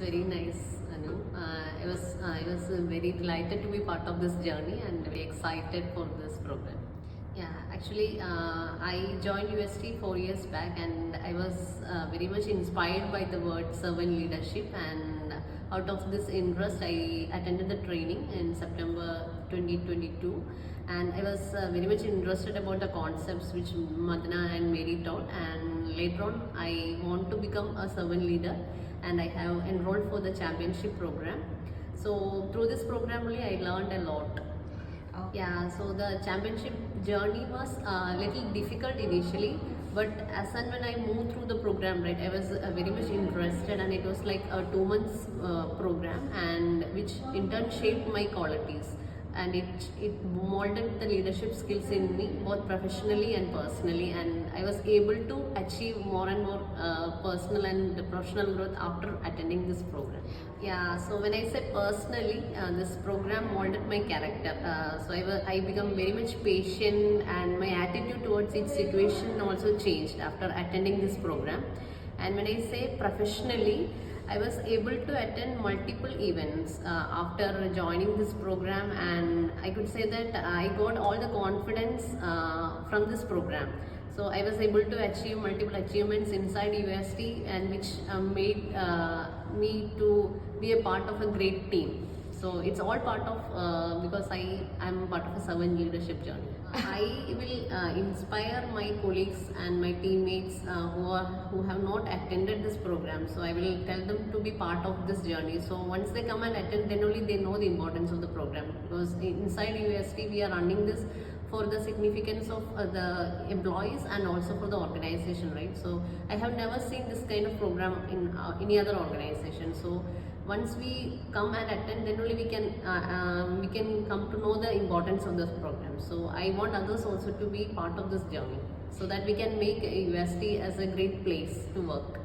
very nice, Anu. I was very delighted to be part of this journey and very excited for this program. Yeah, actually, I joined UST 4 years back, and I was very much inspired by the word servant leadership. And out of this interest, I attended the training in September 2022, and I was very much interested about the concepts which Madana and Mary taught. And later on, I want to become a servant leader, and I have enrolled for the championship program. So through this program only I learned a lot. Yeah, so the championship journey was a little difficult initially, but as and when I moved through the program, right, I was very much interested, and it was like a 2 months program, and which in turn shaped my qualities, and it molded the leadership skills in me both professionally and personally, and I was able to achieve more and more personal and professional growth after attending this program. Yeah, so when I say personally, this program molded my character. I become very much patient, and my attitude towards each situation also changed after attending this program. And when I say professionally, I was able to attend multiple events after joining this program, and I could say that I got all the confidence from this program. So I was able to achieve multiple achievements inside UST, and which made me to be a part of a great team. So it's all part of because I am part of a servant leadership journey. I will inspire my colleagues and my teammates who have not attended this program. So I will tell them to be part of this journey. So once they come and attend, then only they know the importance of the program. Because inside UST we are running this for the significance of the employees and also for the organization, right? So I have never seen this kind of program in any other organization. So once we come and attend, then only we can come to know the importance of this program. So I want others also to be part of this journey, so that we can make UST as a great place to work.